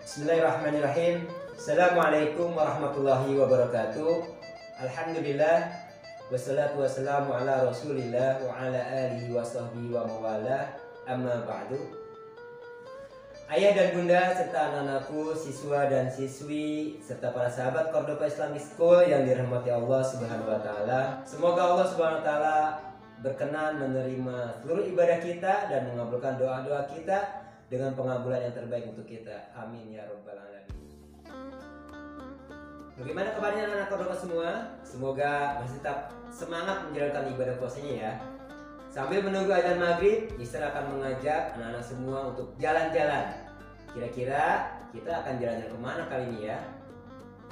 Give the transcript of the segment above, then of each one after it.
Bismillahirrahmanirrahim. Assalamualaikum warahmatullahi wabarakatuh. Alhamdulillah, wassalatu wassalamu ala rasulillah wa ala alihi wa sahbihi wa mawala, amma ba'du. Ayah dan bunda serta anak-anakku, siswa dan siswi serta para sahabat Cordoba Islamic School yang dirahmati Allah Subhanahu wa taala. Semoga Allah Subhanahu wa taala berkenan menerima seluruh ibadah kita dan mengabulkan doa-doa kita dengan pengabulan yang terbaik untuk kita. Amin ya rabbal alamin. Bagaimana kabarnya anak-anak Cordoba semua? Semoga masih tetap semangat menjalankan ibadah puasanya ya. Sambil menunggu azan maghrib, Mister akan mengajak anak-anak semua untuk jalan-jalan. Kira-kira kita akan jalan-jalan kemana kali ini ya?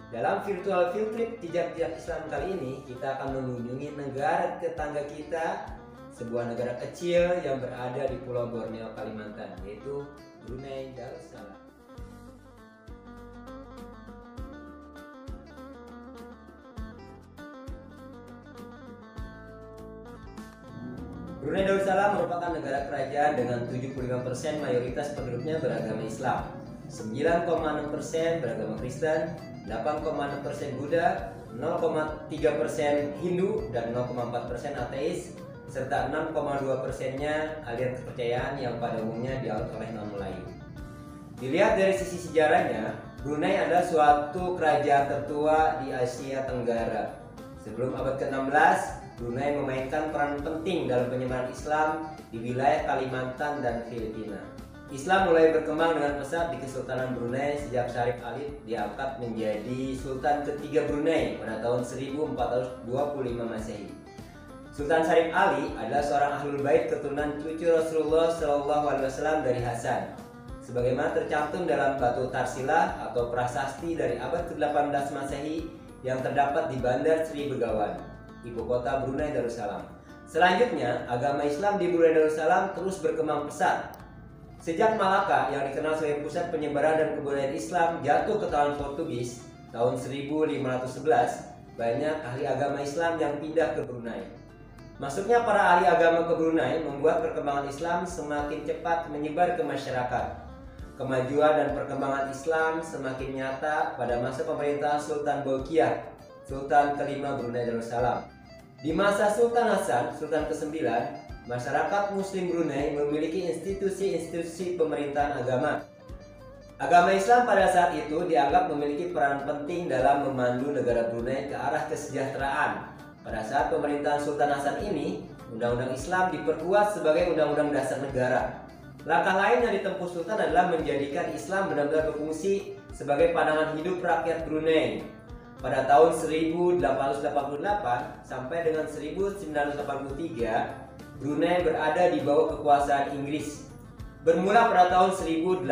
Dalam virtual field trip jejak-jejak Islam kali ini, kita akan mengunjungi negara tetangga kita, sebuah negara kecil yang berada di Pulau Borneo, Kalimantan, yaitu Brunei Darussalam. Brunei Darussalam merupakan negara kerajaan dengan 75% mayoritas penduduknya beragama Islam, 9,6% beragama Kristen, 8,6% Buddha, 0,3% Hindu, dan 0,4% ateis, serta 6,2%-nya aliran kepercayaan yang pada umumnya dianut oleh non-Melayu. Dilihat dari sisi sejarahnya, Brunei adalah suatu kerajaan tertua di Asia Tenggara. Sebelum abad ke-16, Brunei memainkan peran penting dalam penyebaran Islam di wilayah Kalimantan dan Filipina. Islam mulai berkembang dengan pesat di Kesultanan Brunei sejak Syarif Ali diangkat menjadi Sultan ketiga Brunei pada tahun 1425 Masehi. Sultan Syarif Ali adalah seorang ahlul bait keturunan cucu Rasulullah SAW dari Hasan. Sebagaimana tercantum dalam batu Tarsilah atau prasasti dari abad ke-18 Masehi yang terdapat di Bandar Sri Begawan, ibu kota Brunei Darussalam. Selanjutnya, agama Islam di Brunei Darussalam terus berkembang pesat. Sejak Malaka yang dikenal sebagai pusat penyebaran dan kebudayaan Islam jatuh ke tangan Portugis tahun 1511, banyak ahli agama Islam yang pindah ke Brunei. Masuknya para ahli agama ke Brunei membuat perkembangan Islam semakin cepat menyebar ke masyarakat. Kemajuan dan perkembangan Islam semakin nyata pada masa pemerintahan Sultan Bolkiah, Sultan kelima Brunei Darussalam. Di masa Sultan Hasan, Sultan ke-9, masyarakat Muslim Brunei memiliki institusi-institusi pemerintahan agama. Agama Islam pada saat itu dianggap memiliki peran penting dalam memandu negara Brunei ke arah kesejahteraan. Pada saat pemerintahan Sultan Hasan ini, Undang-Undang Islam diperkuat sebagai Undang-Undang Dasar Negara. Langkah lain yang ditempuh Sultan adalah menjadikan Islam benar-benar berfungsi sebagai pandangan hidup rakyat Brunei. Pada tahun 1888 sampai dengan 1983, Brunei berada di bawah kekuasaan Inggris. Bermula pada tahun 1839,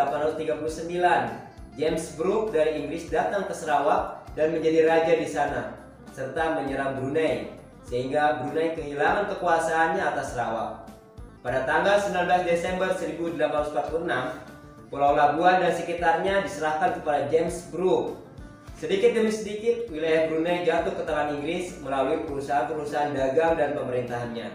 James Brooke dari Inggris datang ke Sarawak dan menjadi raja di sana, serta menyerang Brunei, sehingga Brunei kehilangan kekuasaannya atas Sarawak. Pada tanggal 19 Desember 1846, Pulau Labuan dan sekitarnya diserahkan kepada James Brooke. Sedikit demi sedikit, wilayah Brunei jatuh ke tangan Inggris melalui perusahaan-perusahaan dagang dan pemerintahannya.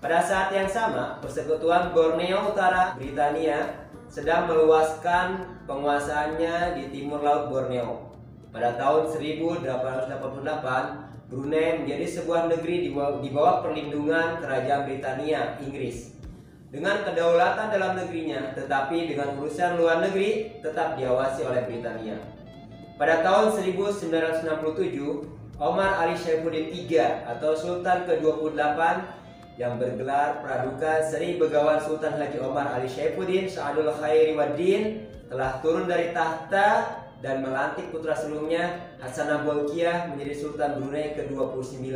Pada saat yang sama, Persekutuan Borneo Utara Britania sedang meluaskan penguasaannya di timur laut Borneo. Pada tahun 1888, Brunei menjadi sebuah negeri di bawah perlindungan Kerajaan Britania Inggris, dengan kedaulatan dalam negerinya, tetapi dengan urusan luar negeri tetap diawasi oleh Britania. Pada tahun 1967, Omar Ali Saifuddin III atau Sultan ke-28 yang bergelar Praduka Sri Begawan Sultan Haji Omar Ali Saifuddin Sa'adul Khairi Waddin telah turun dari tahta dan melantik putra sulungnya Hassanah Bolkiah menjadi Sultan Brunei ke-29.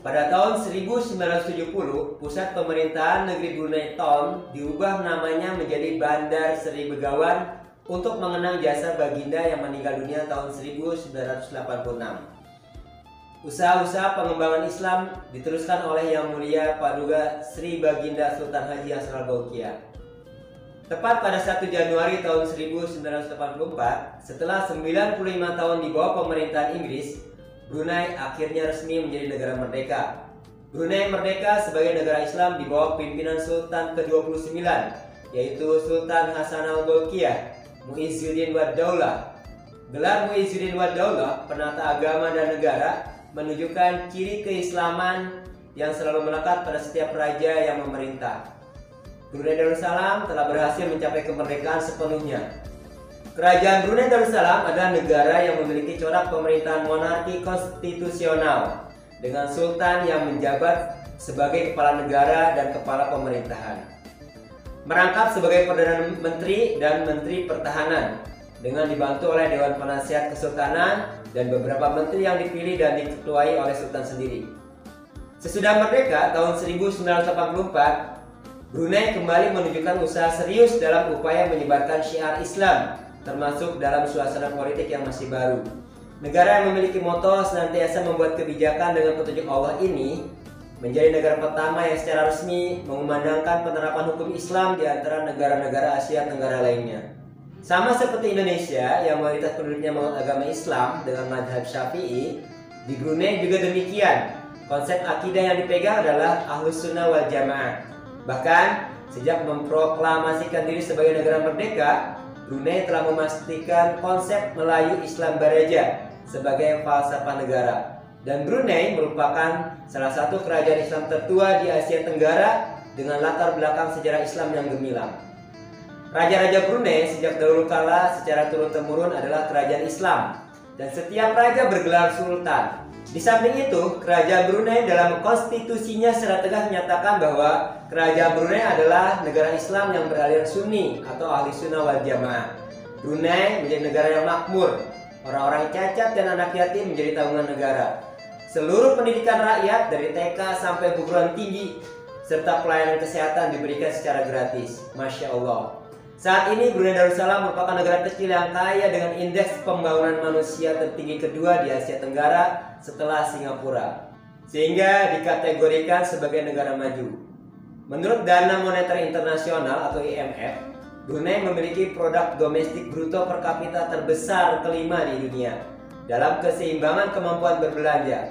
Pada tahun 1970, pusat pemerintahan negeri Brunei Tom diubah namanya menjadi Bandar Sri Begawan untuk mengenang jasa baginda yang meninggal dunia tahun 1986. Usaha-usaha pengembangan Islam diteruskan oleh Yang Mulia Paduka Sri Baginda Sultan Haji Hassanah Bolkiah. Tepat pada 1 Januari tahun 1984, setelah 95 tahun di bawah pemerintahan Inggris, Brunei akhirnya resmi menjadi negara merdeka. Brunei merdeka sebagai negara Islam di bawah pimpinan Sultan ke-29, yaitu Sultan Hassanah Bolkiah. Muizzuddin wad Daulah. Gelar Muizzuddin wad Daulah, penata agama dan negara, menunjukkan ciri keislaman yang selalu melekat pada setiap raja yang memerintah. Brunei Darussalam telah berhasil mencapai kemerdekaan sepenuhnya. Kerajaan Brunei Darussalam adalah negara yang memiliki corak pemerintahan monarki konstitusional dengan sultan yang menjabat sebagai kepala negara dan kepala pemerintahan. Merangkap sebagai Perdana Menteri dan Menteri Pertahanan dengan dibantu oleh Dewan Penasihat Kesultanan dan beberapa menteri yang dipilih dan diketuai oleh sultan sendiri. Sesudah merdeka tahun 1984, Brunei kembali menunjukkan usaha serius dalam upaya menyebarkan syiar Islam, termasuk dalam suasana politik yang masih baru. Negara yang memiliki moto senantiasa membuat kebijakan dengan petunjuk Allah ini menjadi negara pertama yang secara resmi mengumandangkan penerapan hukum Islam di antara negara-negara Asia Tenggara lainnya. Sama seperti Indonesia yang mayoritas penduduknya menganut agama Islam dengan mazhab Syafi'i, di Brunei juga demikian. Konsep akidah yang dipegang adalah Ahlus Sunnah wal Jamaah. Bahkan sejak memproklamasikan diri sebagai negara merdeka, Brunei telah memastikan konsep Melayu Islam Baraja sebagai falsafah negara. Dan Brunei merupakan salah satu kerajaan Islam tertua di Asia Tenggara dengan latar belakang sejarah Islam yang gemilang. Raja-raja Brunei sejak dahulu kala secara turun-temurun adalah kerajaan Islam, dan setiap raja bergelar sultan. Di samping itu, kerajaan Brunei dalam konstitusinya secara tegas menyatakan bahwa kerajaan Brunei adalah negara Islam yang beraliran Sunni atau Ahli Sunnah wal Jamaah. Brunei menjadi negara yang makmur, orang-orang cacat dan anak yatim menjadi tanggungan negara. Seluruh pendidikan rakyat dari TK sampai perguruan tinggi serta pelayanan kesehatan diberikan secara gratis. Masya Allah. Saat ini Brunei Darussalam merupakan negara kecil yang kaya dengan indeks pembangunan manusia tertinggi kedua di Asia Tenggara setelah Singapura, sehingga dikategorikan sebagai negara maju. Menurut Dana Moneter Internasional atau IMF, Brunei memiliki produk domestik bruto per kapita terbesar kelima di dunia dalam keseimbangan kemampuan berbelanja.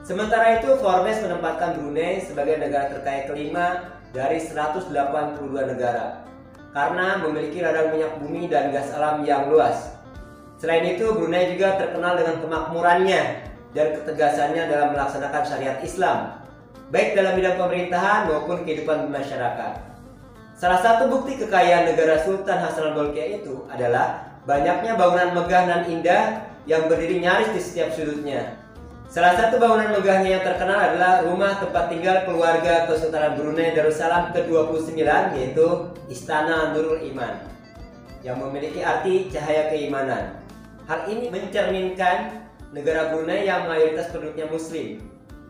Sementara itu, Forbes menempatkan Brunei sebagai negara terkaya kelima dari 182 negara karena memiliki ladang minyak bumi dan gas alam yang luas. Selain itu, Brunei juga terkenal dengan kemakmurannya dan ketegasannya dalam melaksanakan syariat Islam, baik dalam bidang pemerintahan maupun kehidupan masyarakat. Salah satu bukti kekayaan negara Sultan Hasan al-Bolkiah itu adalah banyaknya bangunan megah dan indah yang berdiri nyaris di setiap sudutnya. Salah satu bangunan megahnya yang terkenal adalah rumah tempat tinggal keluarga Kesultanan Brunei Darussalam ke-29, yaitu Istana Nurul Iman, yang memiliki arti cahaya keimanan. Hal ini mencerminkan negara Brunei yang mayoritas penduduknya Muslim.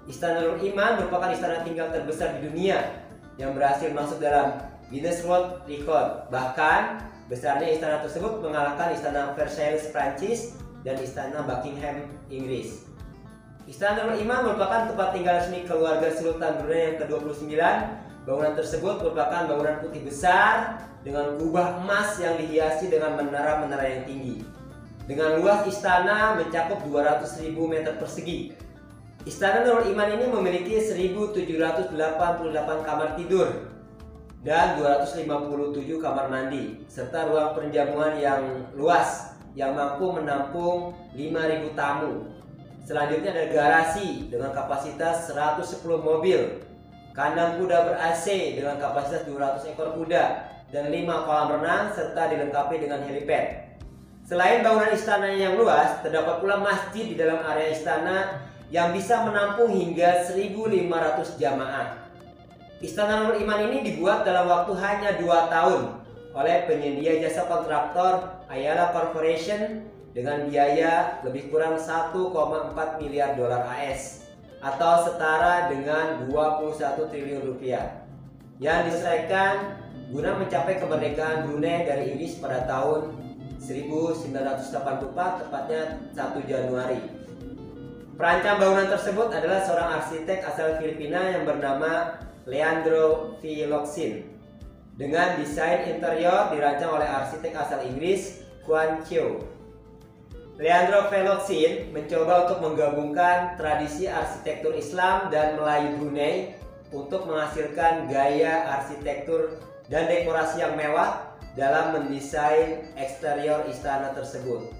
Istana Nurul Iman merupakan istana tinggal terbesar di dunia yang berhasil masuk dalam Guinness World Record. Bahkan besarnya istana tersebut mengalahkan Istana Versailles Prancis dan Istana Buckingham Inggris. Istana Nurul Iman merupakan tempat tinggal resmi keluarga Sultan Brunei yang ke-29. Bangunan tersebut merupakan bangunan putih besar dengan kubah emas yang dihiasi dengan menara-menara yang tinggi. Dengan luas istana mencakup 200.000 meter persegi. Istana Nurul Iman ini memiliki 1.788 kamar tidur dan 257 kamar mandi, serta ruang penjamuan yang luas yang mampu menampung 5.000 tamu. Selanjutnya ada garasi dengan kapasitas 110 mobil, kandang kuda ber-AC dengan kapasitas 200 ekor kuda, dan 5 kolam renang serta dilengkapi dengan helipad. Selain bangunan istana yang luas, terdapat pula masjid di dalam area istana yang bisa menampung hingga 1.500 jamaah. Istana Nurul Iman ini dibuat dalam waktu hanya 2 tahun oleh penyedia jasa kontraktor Ayala Corporation dengan biaya lebih kurang 1,4 miliar dolar AS atau setara dengan 21 triliun rupiah yang diselesaikan guna mencapai kemerdekaan Brunei dari Inggris pada tahun 1984, tepatnya 1 Januari. Perancang bangunan tersebut adalah seorang arsitek asal Filipina yang bernama Leandro Philoxin, dengan desain interior dirancang oleh arsitek asal Inggris Quan Chiu. Leandro Philoxin mencoba untuk menggabungkan tradisi arsitektur Islam dan Melayu Brunei untuk menghasilkan gaya arsitektur dan dekorasi yang mewah dalam mendesain eksterior istana tersebut.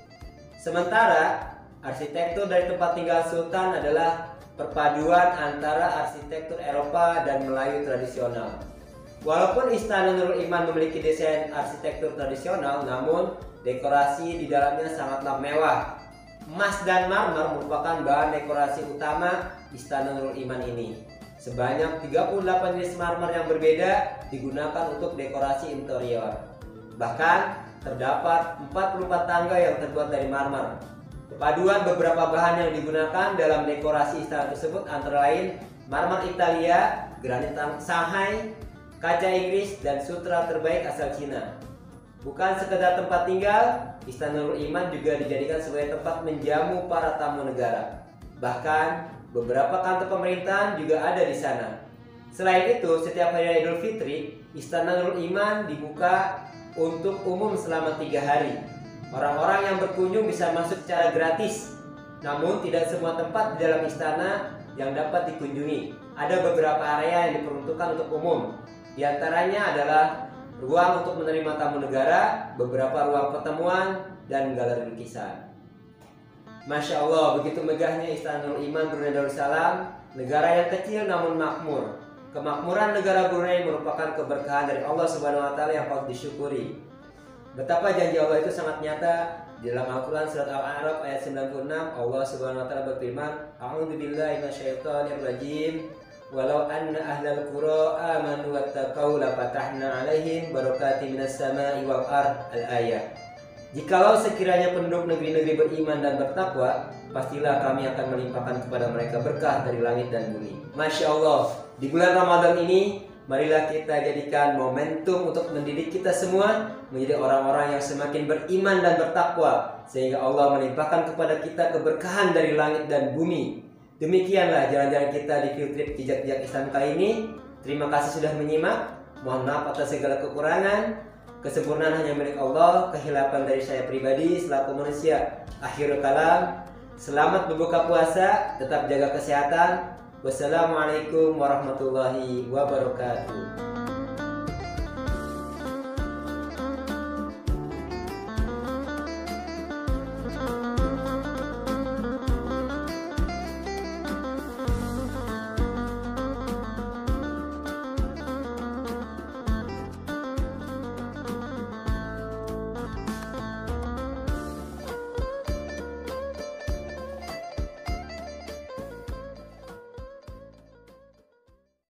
Sementara arsitektur dari tempat tinggal sultan adalah perpaduan antara arsitektur Eropa dan Melayu tradisional. Walaupun Istana Nurul Iman memiliki desain arsitektur tradisional, namun dekorasi di dalamnya sangatlah mewah. Emas dan marmer merupakan bahan dekorasi utama Istana Nurul Iman ini. Sebanyak 38 jenis marmer yang berbeda digunakan untuk dekorasi interior. Bahkan terdapat 44 tangga yang terbuat dari marmer. Perpaduan beberapa bahan yang digunakan dalam dekorasi istana tersebut antara lain marmer Italia, granit Shanghai, kaca Inggris, dan sutra terbaik asal Cina. Bukan sekedar tempat tinggal, Istana Nurul Iman juga dijadikan sebagai tempat menjamu para tamu negara. Bahkan beberapa kantor pemerintahan juga ada di sana. Selain itu, setiap hari raya Idul Fitri, Istana Nurul Iman dibuka untuk umum selama 3 hari. Orang-orang yang berkunjung bisa masuk secara gratis. Namun tidak semua tempat di dalam istana yang dapat dikunjungi. Ada beberapa area yang diperuntukkan untuk umum. Di antaranya adalah ruang untuk menerima tamu negara, beberapa ruang pertemuan, dan galeri lukisan. Masya Allah, begitu megahnya Istana Nurul Iman Brunei Darussalam, negara yang kecil namun makmur. Kemakmuran negara Brunei merupakan keberkahan dari Allah Subhanahu wa Ta'ala yang patut disyukuri. Betapa janji Allah itu sangat nyata. Di dalam Al-Quran surat Al-A'raf ayat 96, Allah Subhanahu wa Ta'ala berfirman, A'udzubillahi minasyaitonirrajim. Walau anna ahlal qura amanu wattaqau lafatahna 'alaihim barakatim minas sama'i wal ard. Al-ayat. Jikalau sekiranya penduduk negeri-negeri beriman dan bertakwa, pastilah kami akan melimpahkan kepada mereka berkah dari langit dan bumi. Masya Allah, di bulan Ramadan ini marilah kita jadikan momentum untuk mendidik kita semua menjadi orang-orang yang semakin beriman dan bertakwa, sehingga Allah melimpahkan kepada kita keberkahan dari langit dan bumi. Demikianlah jalan-jalan kita di Field Trip Jejak-Jejak Islam kali ini. Terima kasih sudah menyimak. Mohon maaf atas segala kekurangan. Kesempurnaan hanya milik Allah. Kehilapan dari saya pribadi selaku manusia. Akhirul kalam. Selamat berbuka puasa. Tetap jaga kesehatan. Wassalamualaikum warahmatullahi wabarakatuh.